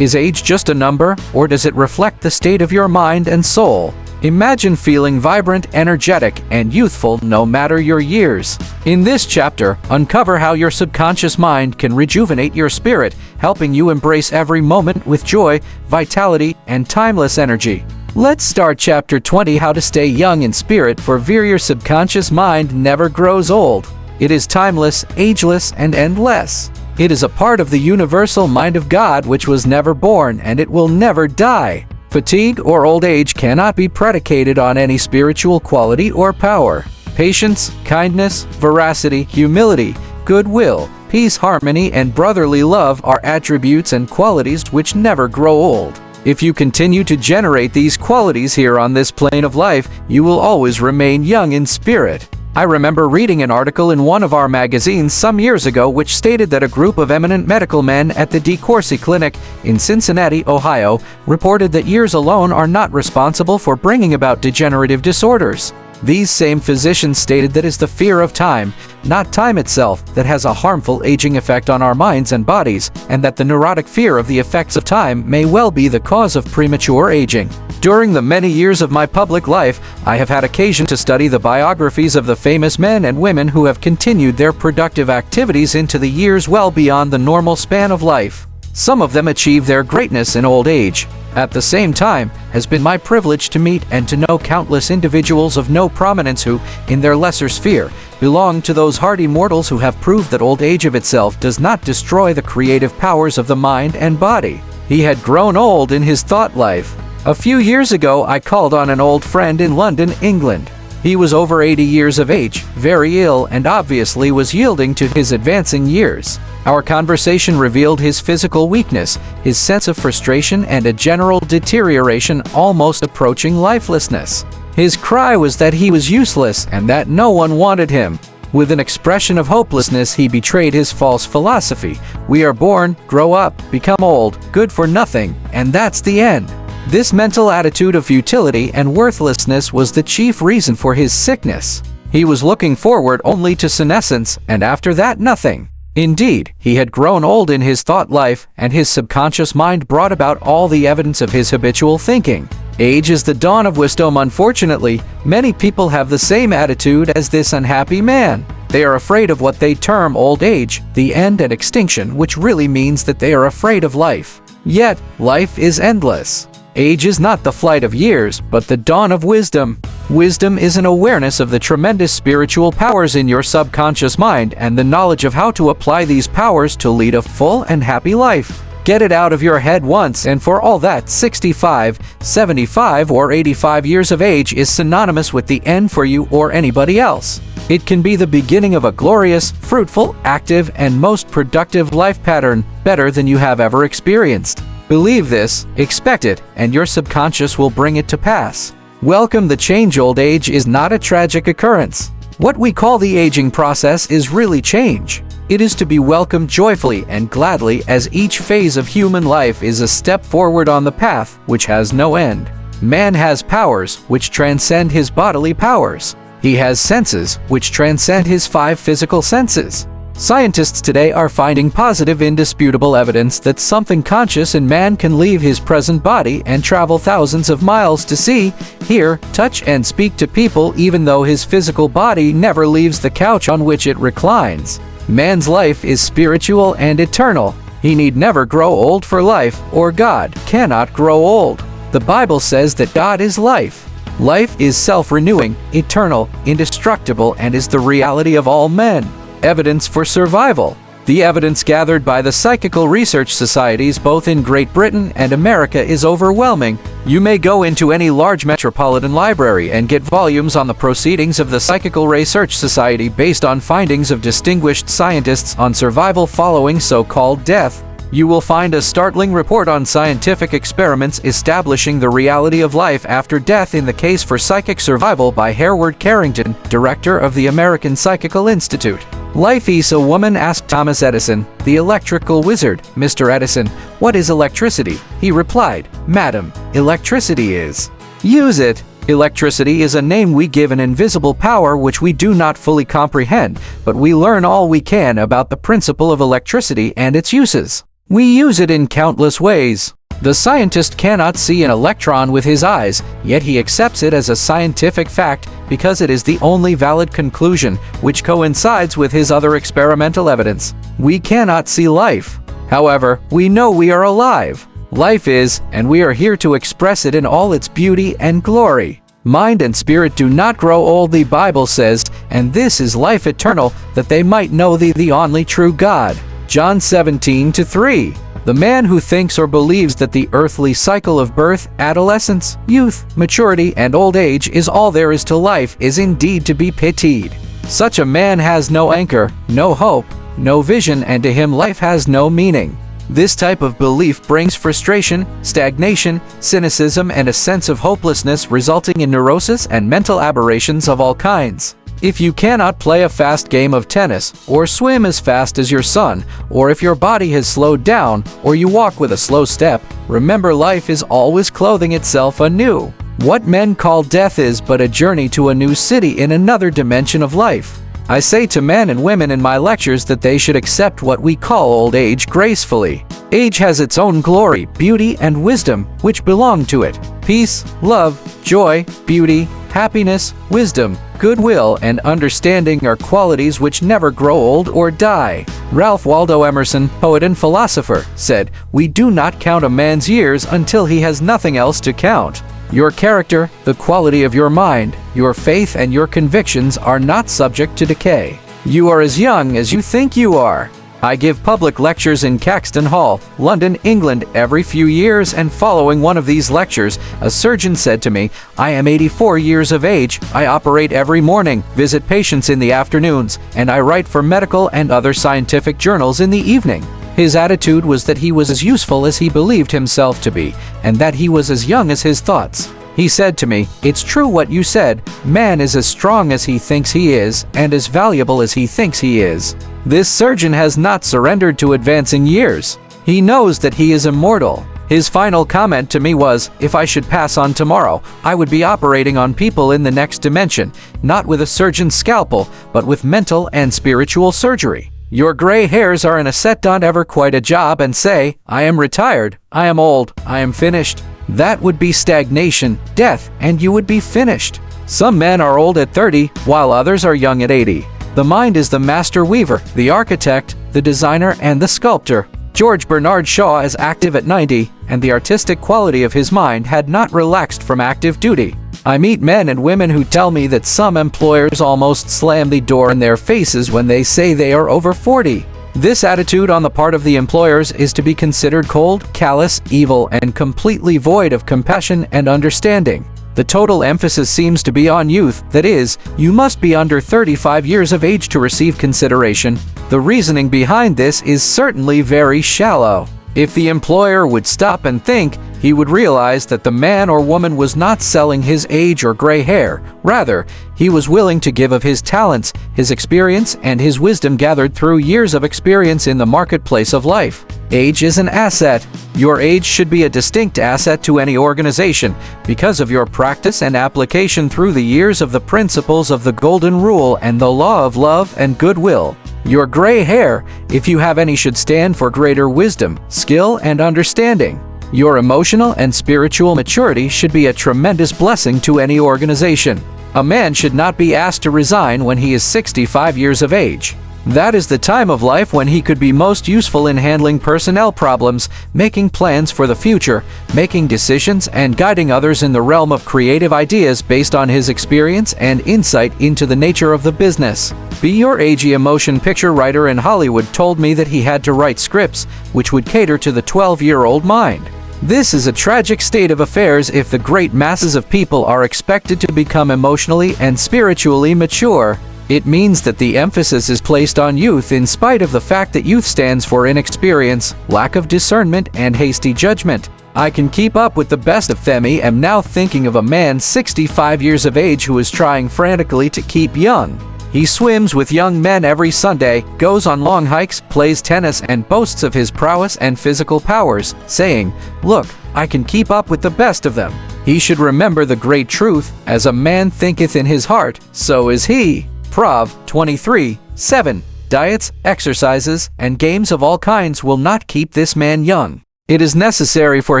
Is age just a number, or does it reflect the state of your mind and soul? Imagine feeling vibrant, energetic, and youthful no matter your years. In this chapter, uncover how your subconscious mind can rejuvenate your spirit, helping you embrace every moment with joy, vitality, and timeless energy. Let's start Chapter 20, How to Stay Young in Spirit, for your subconscious mind never grows old. It is timeless, ageless, and endless. It is a part of the universal mind of God which was never born, and it will never die. Fatigue or old age cannot be predicated on any spiritual quality or power. Patience, kindness, veracity, humility, goodwill, peace, harmony, and brotherly love are attributes and qualities which never grow old. If you continue to generate these qualities here on this plane of life, you will always remain young in spirit. I remember reading an article in one of our magazines some years ago which stated that a group of eminent medical men at the DeCourcy Clinic in Cincinnati, Ohio, reported that years alone are not responsible for bringing about degenerative disorders. These same physicians stated that it is the fear of time, not time itself, that has a harmful aging effect on our minds and bodies, and that the neurotic fear of the effects of time may well be the cause of premature aging. During the many years of my public life, I have had occasion to study the biographies of the famous men and women who have continued their productive activities into the years well beyond the normal span of life. Some of them achieve their greatness in old age. At the same time, has been my privilege to meet and to know countless individuals of no prominence who, in their lesser sphere, belong to those hardy mortals who have proved that old age of itself does not destroy the creative powers of the mind and body. He had grown old in his thought life. A few years ago, I called on an old friend in London, England. He was over 80 years of age, very ill, and obviously was yielding to his advancing years. Our conversation revealed his physical weakness, his sense of frustration, and a general deterioration almost approaching lifelessness. His cry was that he was useless and that no one wanted him. With an expression of hopelessness, he betrayed his false philosophy. We are born, grow up, become old, good for nothing, and that's the end. This mental attitude of futility and worthlessness was the chief reason for his sickness. He was looking forward only to senescence, and after that nothing. Indeed, he had grown old in his thought life, and his subconscious mind brought about all the evidence of his habitual thinking. Age is the dawn of wisdom. Unfortunately, many people have the same attitude as this unhappy man. They are afraid of what they term old age, the end and extinction, which really means that they are afraid of life. Yet, life is endless. Age is not the flight of years, but the dawn of wisdom. Wisdom is an awareness of the tremendous spiritual powers in your subconscious mind and the knowledge of how to apply these powers to lead a full and happy life. Get it out of your head once and for all that 65, 75, or 85 years of age is synonymous with the end for you or anybody else. It can be the beginning of a glorious, fruitful, active, and most productive life pattern, better than you have ever experienced. Believe this, expect it, and your subconscious will bring it to pass. Welcome the change. Old age is not a tragic occurrence. What we call the aging process is really change. It is to be welcomed joyfully and gladly, as each phase of human life is a step forward on the path which has no end. Man has powers which transcend his bodily powers. He has senses which transcend his 5 physical senses. Scientists today are finding positive, indisputable evidence that something conscious in man can leave his present body and travel thousands of miles to see, hear, touch, and speak to people, even though his physical body never leaves the couch on which it reclines. Man's life is spiritual and eternal. He need never grow old, for life, or God, cannot grow old. The Bible says that God is life. Life is self-renewing, eternal, indestructible, and is the reality of all men. Evidence for survival. The evidence gathered by the psychical research societies both in Great Britain and America is overwhelming. You may go into any large metropolitan library and get volumes on the proceedings of the Psychical Research Society based on findings of distinguished scientists on survival following so-called death. You will find a startling report on scientific experiments establishing the reality of life after death in the Case for Psychic Survival by Hereward Carrington, director of the American Psychical Institute. Life is a woman asked Thomas Edison, the electrical wizard, "Mr. Edison, what is electricity?" He replied, "Madam, electricity is. Use it." Electricity is a name we give an invisible power which we do not fully comprehend, but we learn all we can about the principle of electricity and its uses. We use it in countless ways. The scientist cannot see an electron with his eyes, yet he accepts it as a scientific fact because it is the only valid conclusion, which coincides with his other experimental evidence. We cannot see life. However, we know we are alive. Life is, and we are here to express it in all its beauty and glory. Mind and spirit do not grow old, the Bible says, and this is life eternal, that they might know thee, the only true God. John 17:3. The man who thinks or believes that the earthly cycle of birth, adolescence, youth, maturity, and old age is all there is to life is indeed to be pitied. Such a man has no anchor, no hope, no vision, and to him life has no meaning. This type of belief brings frustration, stagnation, cynicism, and a sense of hopelessness, resulting in neurosis and mental aberrations of all kinds. If you cannot play a fast game of tennis, or swim as fast as your son, or if your body has slowed down, or you walk with a slow step, remember life is always clothing itself anew. What men call death is but a journey to a new city in another dimension of life. I say to men and women in my lectures that they should accept what we call old age gracefully. Age has its own glory, beauty, and wisdom, which belong to it. Peace, love, joy, beauty, happiness, wisdom, goodwill, and understanding are qualities which never grow old or die. Ralph Waldo Emerson, poet and philosopher, said, "We do not count a man's years until he has nothing else to count." Your character, the quality of your mind, your faith, and your convictions are not subject to decay. You are as young as you think you are. I give public lectures in Caxton Hall, London, England, every few years, and following one of these lectures, a surgeon said to me, "I am 84 years of age, I operate every morning, visit patients in the afternoons, and I write for medical and other scientific journals in the evening." His attitude was that he was as useful as he believed himself to be, and that he was as young as his thoughts. He said to me, "It's true what you said, man is as strong as he thinks he is, and as valuable as he thinks he is." This surgeon has not surrendered to advancing years. He knows that he is immortal. His final comment to me was, "If I should pass on tomorrow, I would be operating on people in the next dimension, not with a surgeon's scalpel, but with mental and spiritual surgery." Your gray hairs are in a set, don't ever quite a job and say, "I am retired, I am old, I am finished." That would be stagnation, death, and you would be finished. Some men are old at 30, while others are young at 80. The mind is the master weaver, the architect, the designer, and the sculptor. George Bernard Shaw is active at 90, and the artistic quality of his mind had not relaxed from active duty. I meet men and women who tell me that some employers almost slam the door in their faces when they say they are over 40. This attitude on the part of the employers is to be considered cold, callous, evil, and completely void of compassion and understanding. The total emphasis seems to be on youth, that is, you must be under 35 years of age to receive consideration. The reasoning behind this is certainly very shallow. If the employer would stop and think, he would realize that the man or woman was not selling his age or gray hair. Rather, he was willing to give of his talents, his experience, and his wisdom gathered through years of experience in the marketplace of life. Age is an asset. Your age should be a distinct asset to any organization because of your practice and application through the years of the principles of the Golden Rule and the law of love and goodwill. Your gray hair, if you have any, should stand for greater wisdom, skill, and understanding. Your emotional and spiritual maturity should be a tremendous blessing to any organization. A man should not be asked to resign when he is 65 years of age. That is the time of life when he could be most useful in handling personnel problems, making plans for the future, making decisions, and guiding others in the realm of creative ideas based on his experience and insight into the nature of the business. B. Your agey motion picture writer in Hollywood told me that he had to write scripts which would cater to the 12-year-old mind. This is a tragic state of affairs if the great masses of people are expected to become emotionally and spiritually mature. It means that the emphasis is placed on youth in spite of the fact that youth stands for inexperience, lack of discernment, and hasty judgment. I can keep up with the best of them. I am now thinking of a man 65 years of age who is trying frantically to keep young. He swims with young men every Sunday, goes on long hikes, plays tennis, and boasts of his prowess and physical powers, saying, "Look, I can keep up with the best of them." He should remember the great truth, "As a man thinketh in his heart, so is he." Prov. 23:7. diets, exercises, and games of all kinds will not keep this man young. It is necessary for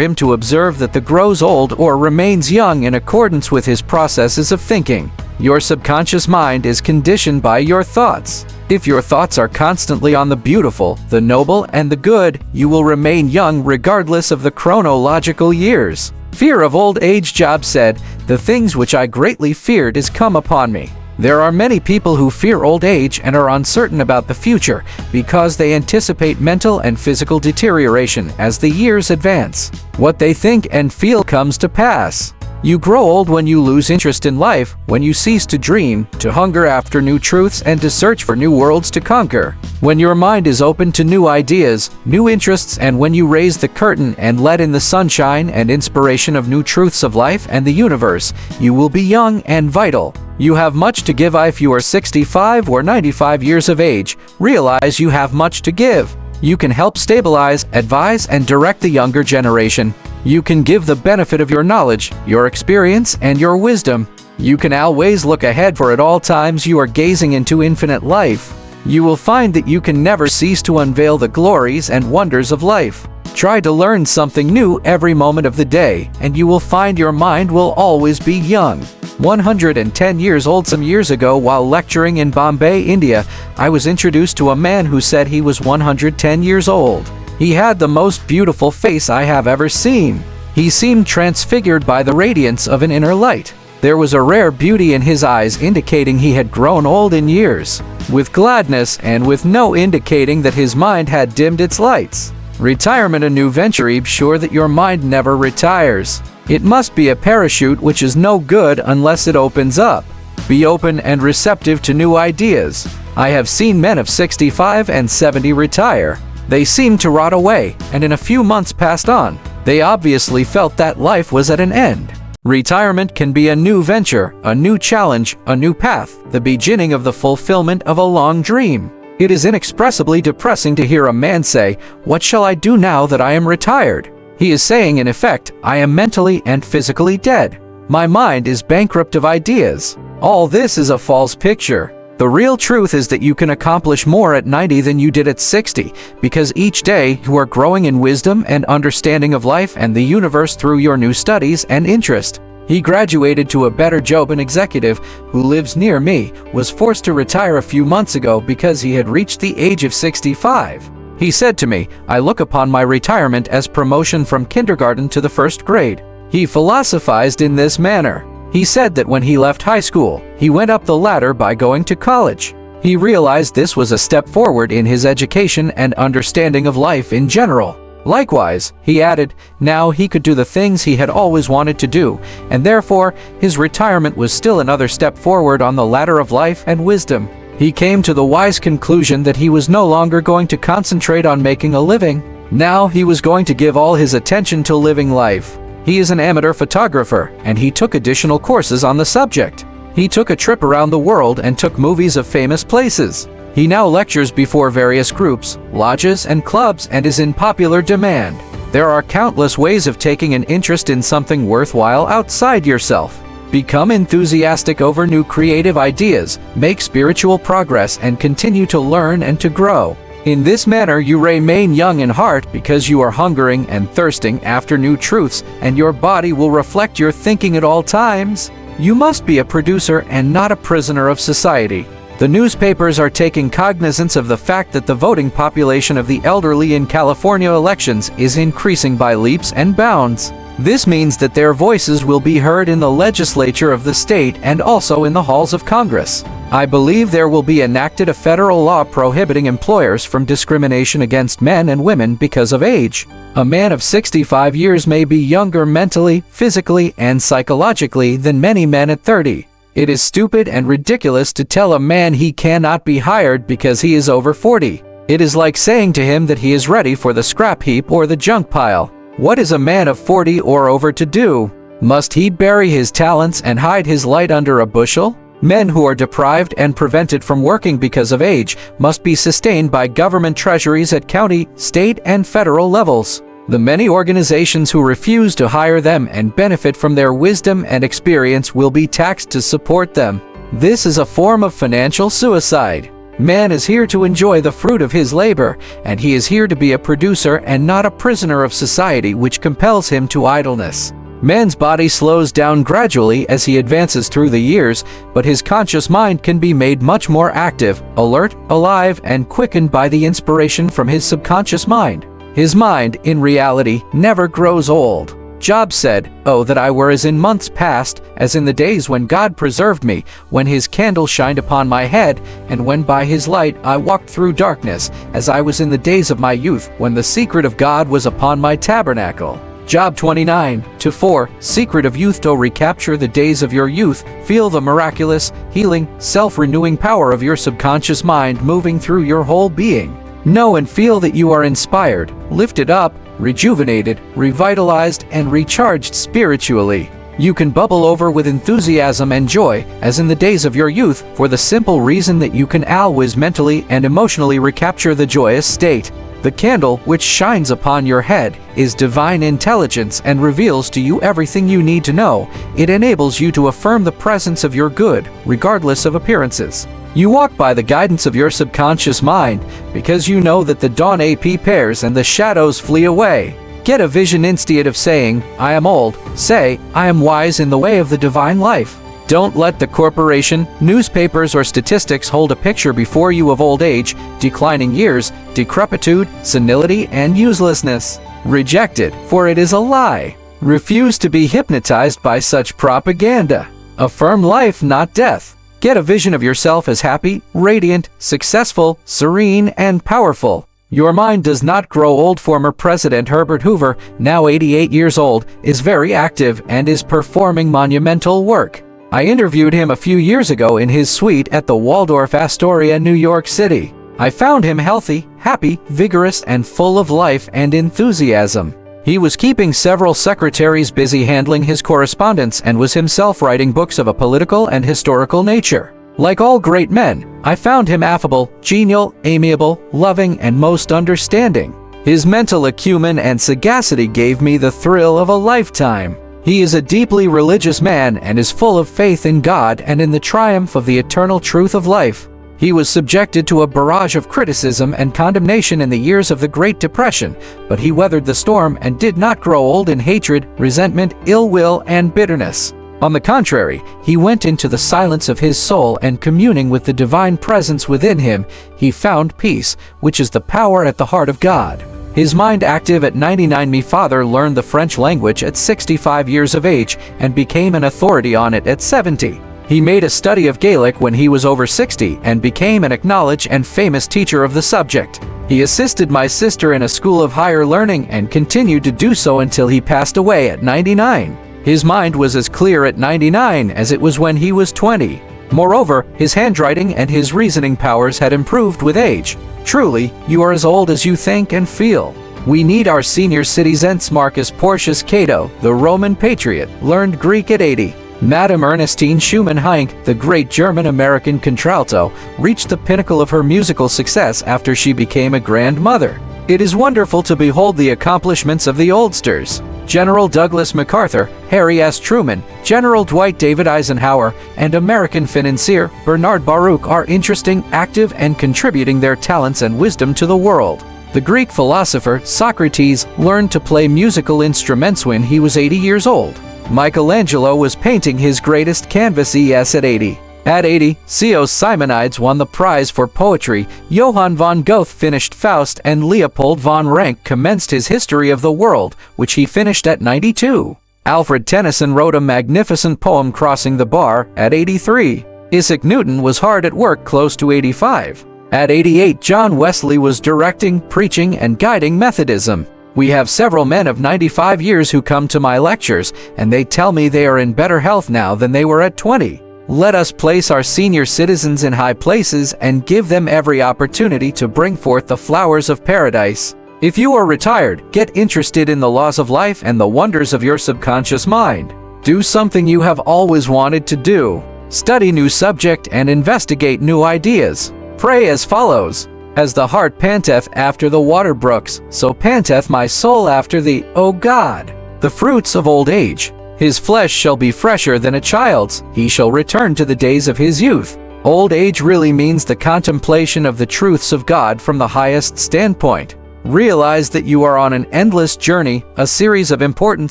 him to observe that the grows old or remains young in accordance with his processes of thinking. Your subconscious mind is conditioned by your thoughts. If your thoughts are constantly on the beautiful, the noble, and the good, you will remain young regardless of the chronological years. Fear of old age. Job said, "The things which I greatly feared is come upon me." There are many people who fear old age and are uncertain about the future because they anticipate mental and physical deterioration as the years advance. What they think and feel comes to pass. You grow old when you lose interest in life, when you cease to dream, to hunger after new truths, and to search for new worlds to conquer. When your mind is open to new ideas, new interests, and when you raise the curtain and let in the sunshine and inspiration of new truths of life and the universe, you will be young and vital. You have much to give. If you are 65 or 95 years of age, realize you have much to give. You can help stabilize, advise, and direct the younger generation. You can give the benefit of your knowledge, your experience, and your wisdom. You can always look ahead, for at all times you are gazing into infinite life. You will find that you can never cease to unveil the glories and wonders of life. Try to learn something new every moment of the day, and you will find your mind will always be young. 110 years old. Some years ago, while lecturing in Bombay, India, I was introduced to a man who said he was 110 years old. He had the most beautiful face I have ever seen. He seemed transfigured by the radiance of an inner light. There was a rare beauty in his eyes, indicating he had grown old in years, with gladness and with no indicating that his mind had dimmed its lights. Retirement, a new venture. Be sure that your mind never retires. It must be a parachute which is no good unless it opens up. Be open and receptive to new ideas. I have seen men of 65 and 70 retire. They seemed to rot away, and in a few months passed on. They obviously felt that life was at an end. Retirement can be a new venture, a new challenge, a new path, the beginning of the fulfillment of a long dream. It is inexpressibly depressing to hear a man say, "What shall I do now that I am retired?" He is saying, in effect, "I am mentally and physically dead. My mind is bankrupt of ideas." All this is a false picture. The real truth is that you can accomplish more at 90 than you did at 60, because each day you are growing in wisdom and understanding of life and the universe through your new studies and interest. He graduated to a better job. An executive who lives near me was forced to retire a few months ago because he had reached the age of 65. He said to me, "I look upon my retirement as promotion from kindergarten to the first grade." He philosophized in this manner. He said that when he left high school, he went up the ladder by going to college. He realized this was a step forward in his education and understanding of life in general. Likewise, he added, now he could do the things he had always wanted to do, and therefore his retirement was still another step forward on the ladder of life and wisdom. He came to the wise conclusion that he was no longer going to concentrate on making a living. Now he was going to give all his attention to living life. He is an amateur photographer, and he took additional courses on the subject. He took a trip around the world and took movies of famous places. He now lectures before various groups, lodges, and clubs and is in popular demand. There are countless ways of taking an interest in something worthwhile outside yourself. Become enthusiastic over new creative ideas, make spiritual progress, and continue to learn and to grow. In this manner you remain young in heart because you are hungering and thirsting after new truths, and your body will reflect your thinking at all times. You must be a producer and not a prisoner of society. The newspapers are taking cognizance of the fact that the voting population of the elderly in California elections is increasing by leaps and bounds. This means that their voices will be heard in the legislature of the state and also in the halls of Congress. I believe there will be enacted a federal law prohibiting employers from discrimination against men and women because of age. A man of 65 years may be younger mentally, physically, and psychologically than many men at 30. It is stupid and ridiculous to tell a man he cannot be hired because he is over 40. It is like saying to him that he is ready for the scrap heap or the junk pile. What is a man of 40 or over to do? Must he bury his talents and hide his light under a bushel? Men who are deprived and prevented from working because of age must be sustained by government treasuries at county, state, and federal levels. The many organizations who refuse to hire them and benefit from their wisdom and experience will be taxed to support them. This is a form of financial suicide. Man is here to enjoy the fruit of his labor, and he is here to be a producer and not a prisoner of society which compels him to idleness. Man's body slows down gradually as he advances through the years, but his conscious mind can be made much more active, alert, alive, and quickened by the inspiration from his subconscious mind. His mind, in reality, never grows old. Job said, "Oh, that I were as in months past, as in the days when God preserved me, when his candle shined upon my head, and when by his light I walked through darkness, as I was in the days of my youth, when the secret of God was upon my tabernacle." Job 29:4, Secret of youth. To recapture the days of your youth, feel the miraculous, healing, self-renewing power of your subconscious mind moving through your whole being. Know and feel that you are inspired, lifted up, rejuvenated, revitalized, and recharged spiritually. You can bubble over with enthusiasm and joy, as in the days of your youth, for the simple reason that you can always mentally and emotionally recapture the joyous state. The candle, which shines upon your head, is divine intelligence and reveals to you everything you need to know. It enables you to affirm the presence of your good, regardless of appearances. You walk by the guidance of your subconscious mind, because you know that the dawn prepares and the shadows flee away. Get a vision instead of saying, "I am old." Say, "I am wise in the way of the divine life." Don't let the corporation, newspapers, or statistics hold a picture before you of old age, declining years, decrepitude, senility, and uselessness. Reject it, for it is a lie. Refuse to be hypnotized by such propaganda. Affirm life, not death. Get a vision of yourself as happy, radiant, successful, serene, and powerful. Your mind does not grow old. Former President Herbert Hoover, now 88 years old, is very active and is performing monumental work. I interviewed him a few years ago in his suite at the Waldorf Astoria, New York City. I found him healthy, happy, vigorous, and full of life and enthusiasm. He was keeping several secretaries busy handling his correspondence and was himself writing books of a political and historical nature. Like all great men, I found him affable, genial, amiable, loving, and most understanding. His mental acumen and sagacity gave me the thrill of a lifetime. He is a deeply religious man and is full of faith in God and in the triumph of the eternal truth of life. He was subjected to a barrage of criticism and condemnation in the years of the Great Depression, but he weathered the storm and did not grow old in hatred, resentment, ill will, and bitterness. On the contrary, he went into the silence of his soul and, communing with the divine presence within him, he found peace, which is the power at the heart of God. His mind active at 99. My father learned the French language at 65 years of age and became an authority on it at 70. He made a study of Gaelic when he was over 60 and became an acknowledged and famous teacher of the subject. He assisted my sister in a school of higher learning and continued to do so until he passed away at 99. His mind was as clear at 99 as it was when he was 20. Moreover, his handwriting and his reasoning powers had improved with age. Truly, you are as old as you think and feel. We need our senior citizens. Marcus Porcius Cato, the Roman patriot, learned Greek at 80. Madame Ernestine Schumann-Heink, the great German-American contralto, reached the pinnacle of her musical success after she became a grandmother. It is wonderful to behold the accomplishments of the oldsters. General Douglas MacArthur, Harry S. Truman, General Dwight David Eisenhower, and American financier Bernard Baruch are interesting, active, and contributing their talents and wisdom to the world. The Greek philosopher Socrates learned to play musical instruments when he was 80 years old. Michelangelo was painting his greatest canvas at 80. At 80, C.O. Simonides won the prize for poetry, Johann von Goethe finished Faust, and Leopold von Ranke commenced his History of the World, which he finished at 92. Alfred Tennyson wrote a magnificent poem, Crossing the Bar, at 83. Isaac Newton was hard at work close to 85. At 88, John Wesley was directing, preaching, and guiding Methodism. We have several men of 95 years who come to my lectures, and they tell me they are in better health now than they were at 20. Let us place our senior citizens in high places and give them every opportunity to bring forth the flowers of paradise. If you are retired, get interested in the laws of life and the wonders of your subconscious mind. Do something you have always wanted to do. Study new subject and investigate new ideas. Pray as follows. As the hart panteth after the water brooks, so panteth my soul after thee, O God. The fruits of old age. His flesh shall be fresher than a child's, he shall return to the days of his youth. Old age really means the contemplation of the truths of God from the highest standpoint. Realize that you are on an endless journey, a series of important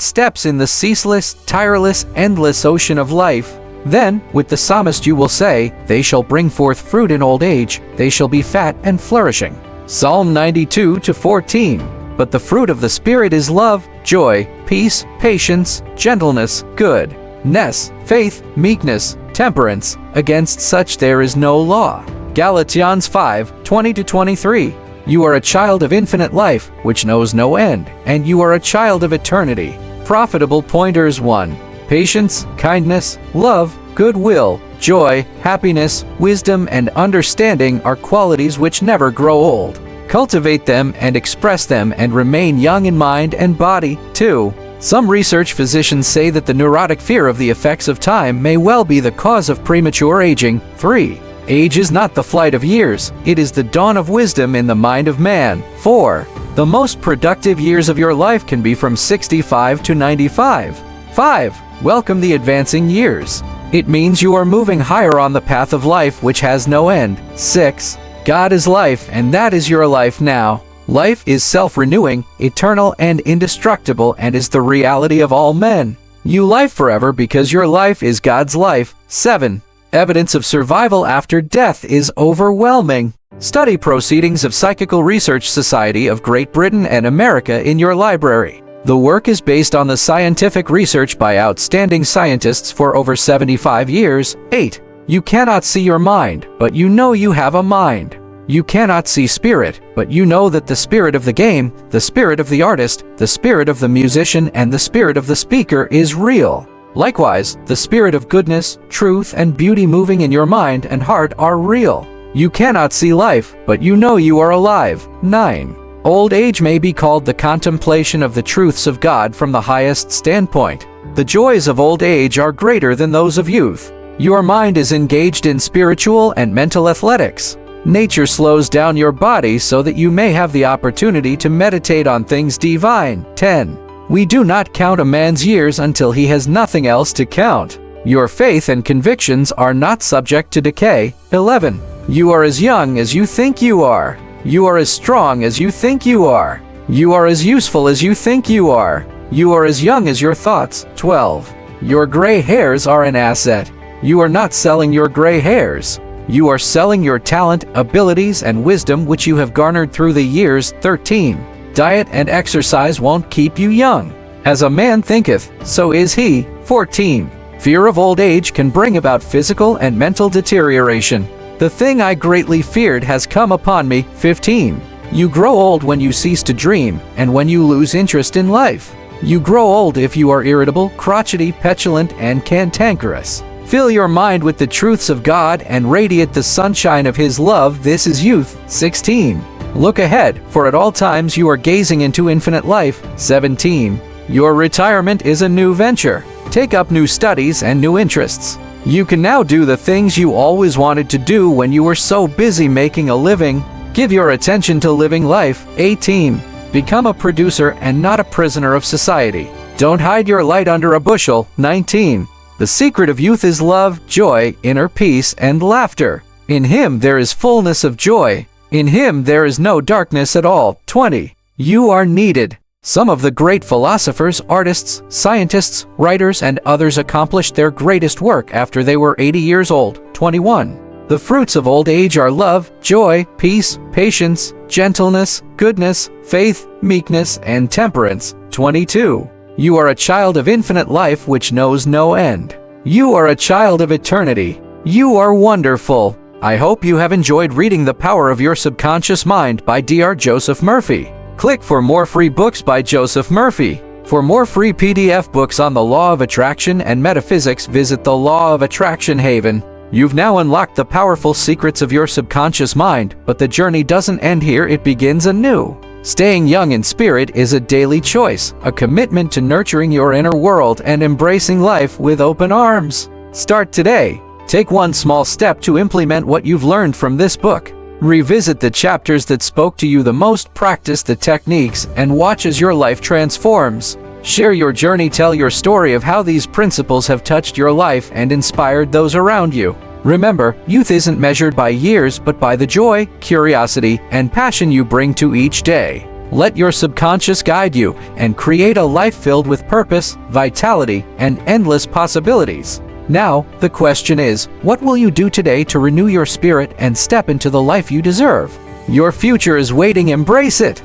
steps in the ceaseless, tireless, endless ocean of life. Then, with the psalmist you will say, "They shall bring forth fruit in old age, they shall be fat and flourishing." Psalm 92:14. But the fruit of the Spirit is love, joy, peace, patience, gentleness, goodness, faith, meekness, temperance. Against such there is no law. Galatians 5:20-23. You are a child of infinite life, which knows no end, and you are a child of eternity. Profitable pointers 1. Patience, kindness, love, goodwill, joy, happiness, wisdom, and understanding are qualities which never grow old. Cultivate them and express them and remain young in mind and body. 2. Some research physicians say that the neurotic fear of the effects of time may well be the cause of premature aging. 3. Age is not the flight of years, it is the dawn of wisdom in the mind of man. 4. The most productive years of your life can be from 65 to 95. 5. Welcome the advancing years. It means you are moving higher on the path of life which has no end. 6. God is life, and that is your life now. Life is self-renewing, eternal, and indestructible, and is the reality of all men. You live forever because your life is God's life. 7. Evidence of survival after death is overwhelming. Study Proceedings of Psychical Research Society of Great Britain and America in your library. The work is based on the scientific research by outstanding scientists for over 75 years. 8. You cannot see your mind, but you know you have a mind. You cannot see spirit, but you know that the spirit of the game, the spirit of the artist, the spirit of the musician, and the spirit of the speaker is real. Likewise, the spirit of goodness, truth, and beauty moving in your mind and heart are real. You cannot see life, but you know you are alive. 9. Old age may be called the contemplation of the truths of God from the highest standpoint. The joys of old age are greater than those of youth. Your mind is engaged in spiritual and mental athletics. Nature slows down your body so that you may have the opportunity to meditate on things divine. 10. We do not count a man's years until he has nothing else to count. Your faith and convictions are not subject to decay. 11. You are as young as you think you are. You are as strong as you think you are. You are as useful as you think you are. You are as young as your thoughts. 12. Your gray hairs are an asset. You are not selling your gray hairs. You are selling your talent, abilities, and wisdom which you have garnered through the years. 13. Diet and exercise won't keep you young. As a man thinketh, so is he. 14. Fear of old age can bring about physical and mental deterioration. The thing I greatly feared has come upon me. 15. You grow old when you cease to dream, and when you lose interest in life. You grow old if you are irritable, crotchety, petulant, and cantankerous. Fill your mind with the truths of God and radiate the sunshine of His love. This is youth. 16. Look ahead, for at all times you are gazing into infinite life. 17. Your retirement is a new venture. Take up new studies and new interests. You can now do the things you always wanted to do when you were so busy making a living. Give your attention to living life. 18. Become a producer and not a prisoner of society. Don't hide your light under a bushel. 19. The secret of youth is love, joy, inner peace, and laughter. In Him there is fullness of joy. In Him there is no darkness at all. 20. You are needed. Some of the great philosophers, artists, scientists, writers, and others accomplished their greatest work after they were 80 years old. 21. The fruits of old age are love, joy, peace, patience, gentleness, goodness, faith, meekness, and temperance. 22. You are a child of infinite life which knows no end. You are a child of eternity. You are wonderful. I hope you have enjoyed reading The Power of Your Subconscious Mind by Dr. Joseph Murphy. Click for more free books by Joseph Murphy. For more free PDF books on the law of attraction and metaphysics, visit the Law of Attraction Haven. You've now unlocked the powerful secrets of your subconscious mind, but the journey doesn't end here, it begins anew. Staying young in spirit is a daily choice, a commitment to nurturing your inner world and embracing life with open arms. Start today. Take one small step to implement what you've learned from this book. Revisit the chapters that spoke to you the most, practice the techniques, and watch as your life transforms. Share your journey, tell your story of how these principles have touched your life and inspired those around you. Remember, youth isn't measured by years but by the joy, curiosity, and passion you bring to each day. Let your subconscious guide you and create a life filled with purpose, vitality, and endless possibilities. Now, the question is, what will you do today to renew your spirit and step into the life you deserve? Your future is waiting. Embrace it!